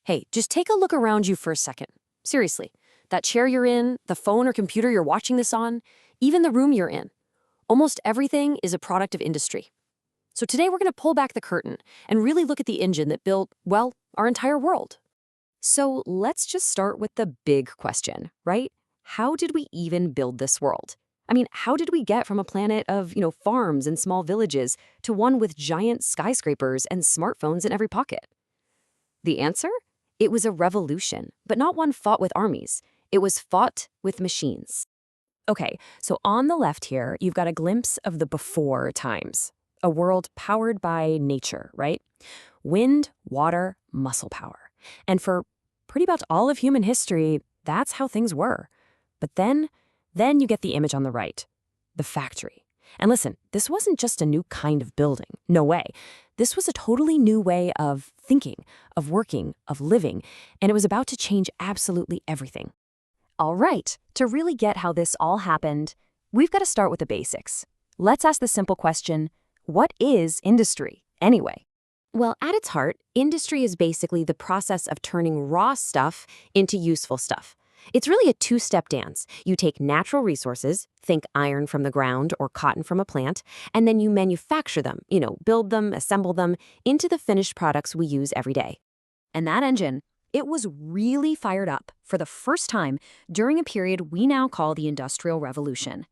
Hey, just take a look around you for a second. Seriously, that chair you're in, the phone or computer you're watching this on, even the room you're in. Almost everything is a product of industry. So today we're going to pull back the curtain and really look at the engine that built, well, our entire world. So let's just start with the big question, right? How did we even build this world? I mean, how did we get from a planet of, farms and small villages to one with giant skyscrapers and smartphones in every pocket? The answer? It was a revolution, but not one fought with armies. It was fought with machines. Okay, so on the left here, you've got a glimpse of the before times. A world powered by nature, right? Wind, water, muscle power. And for pretty much all of human history, that's how things were. But then you get the image on the right, the factory. And listen, this wasn't just a new kind of building. No way. This was a totally new way of thinking, of working, of living, and it was about to change absolutely everything. All right, to really get how this all happened, we've got to start with the basics. Let's ask the simple question, what is industry, anyway? Well, at its heart, industry is basically the process of turning raw stuff into useful stuff. It's really a two-step dance. You take natural resources, think iron from the ground or cotton from a plant, and then you manufacture them, build them, assemble them into the finished products we use every day. And that engine, it was really fired up for the first time during a period we now call the Industrial Revolution.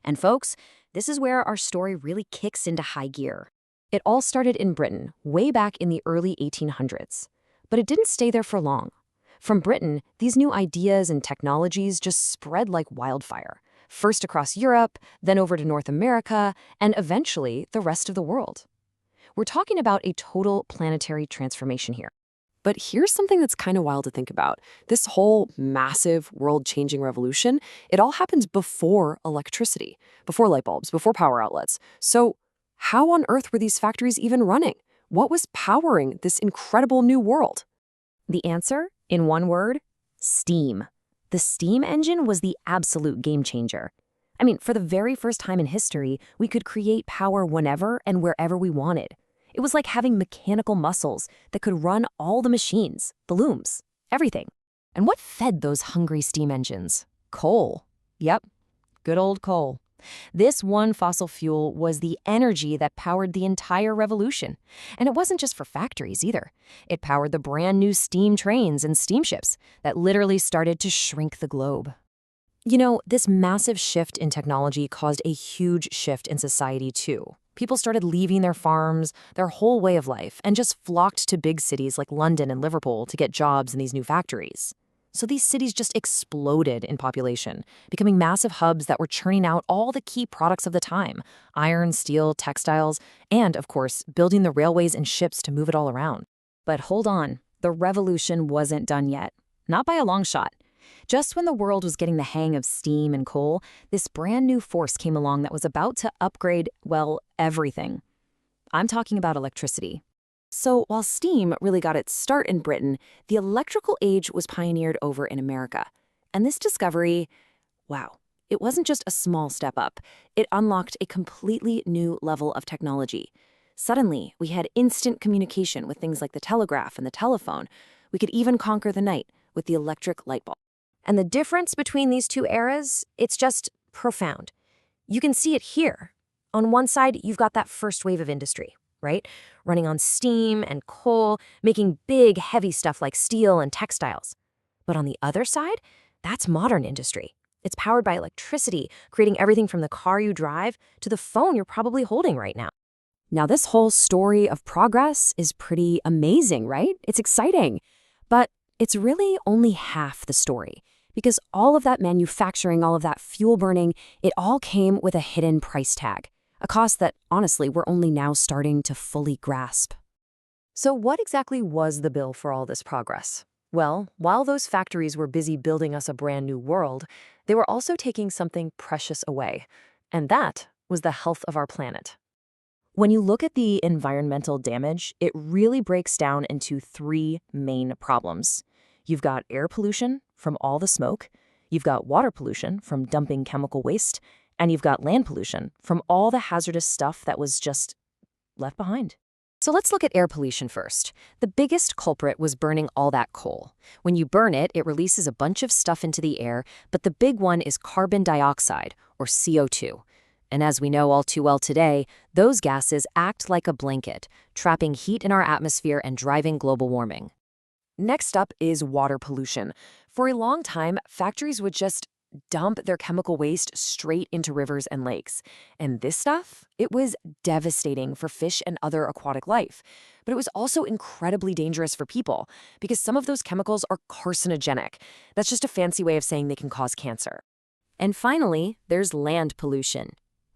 And folks, this is where our story really kicks into high gear. It all started in Britain, way back in the early 1800s. But it didn't stay there for long. From Britain, these new ideas and technologies just spread like wildfire, first across Europe, then over to North America, and eventually the rest of the world. We're talking about a total planetary transformation here. But here's something that's kind of wild to think about. This whole massive world-changing revolution, it all happens before electricity, before light bulbs, before power outlets. So how on earth were these factories even running? What was powering this incredible new world? The answer, in one word, steam. The steam engine was the absolute game changer. I mean, for the very first time in history, we could create power whenever and wherever we wanted. It was like having mechanical muscles that could run all the machines, the looms, everything. And what fed those hungry steam engines? Coal. Yep, good old coal. This one fossil fuel was the energy that powered the entire revolution. And it wasn't just for factories either. It powered the brand new steam trains and steamships that literally started to shrink the globe. This massive shift in technology caused a huge shift in society too. People started leaving their farms, their whole way of life, and just flocked to big cities like London and Liverpool to get jobs in these new factories. So these cities just exploded in population, becoming massive hubs that were churning out all the key products of the time: iron, steel, textiles, and, of course, building the railways and ships to move it all around. But hold on, the revolution wasn't done yet. Not by a long shot. Just when the world was getting the hang of steam and coal, this brand new force came along that was about to upgrade, well, everything. I'm talking about electricity. So while steam really got its start in Britain, the electrical age was pioneered over in America. And this discovery, wow, it wasn't just a small step up. It unlocked a completely new level of technology. Suddenly, we had instant communication with things like the telegraph and the telephone. We could even conquer the night with the electric light bulb. And the difference between these two eras, it's just profound. You can see it here. On one side, you've got that first wave of industry, right? Running on steam and coal, making big, heavy stuff like steel and textiles. But on the other side, that's modern industry. It's powered by electricity, creating everything from the car you drive to the phone you're probably holding right now. Now, this whole story of progress is pretty amazing, right? It's exciting. But it's really only half the story. Because all of that manufacturing, all of that fuel burning, it all came with a hidden price tag. A cost that, honestly, we're only now starting to fully grasp. So what exactly was the bill for all this progress? Well, while those factories were busy building us a brand new world, they were also taking something precious away. And that was the health of our planet. When you look at the environmental damage, it really breaks down into three main problems. You've got air pollution from all the smoke, you've got water pollution from dumping chemical waste, and you've got land pollution from all the hazardous stuff that was just left behind. So let's look at air pollution first. The biggest culprit was burning all that coal. When you burn it, it releases a bunch of stuff into the air, but the big one is carbon dioxide, or CO2. And as we know all too well today, those gases act like a blanket, trapping heat in our atmosphere and driving global warming. Next up is water pollution. For a long time, factories would just dump their chemical waste straight into rivers and lakes. And this stuff, it was devastating for fish and other aquatic life. But it was also incredibly dangerous for people because some of those chemicals are carcinogenic. That's just a fancy way of saying they can cause cancer. And finally, there's land pollution.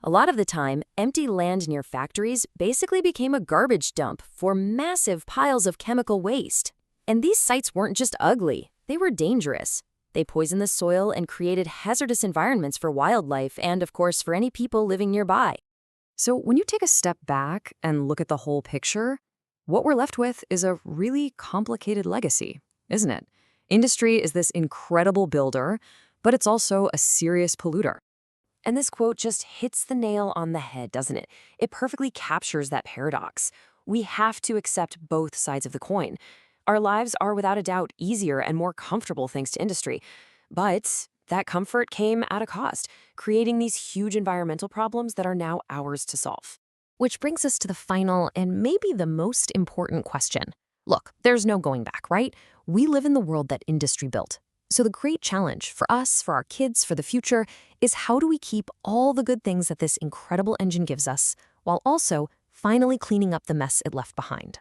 A lot of the time, empty land near factories basically became a garbage dump for massive piles of chemical waste. And these sites weren't just ugly, they were dangerous. They poisoned the soil and created hazardous environments for wildlife and, of course, for any people living nearby. So when you take a step back and look at the whole picture, what we're left with is a really complicated legacy, isn't it? Industry is this incredible builder, but it's also a serious polluter. And this quote just hits the nail on the head, doesn't it? It perfectly captures that paradox. We have to accept both sides of the coin. Our lives are without a doubt easier and more comfortable thanks to industry. But that comfort came at a cost, creating these huge environmental problems that are now ours to solve. Which brings us to the final and maybe the most important question. Look, there's no going back, right? We live in the world that industry built. So the great challenge for us, for our kids, for the future, is how do we keep all the good things that this incredible engine gives us, while also finally cleaning up the mess it left behind?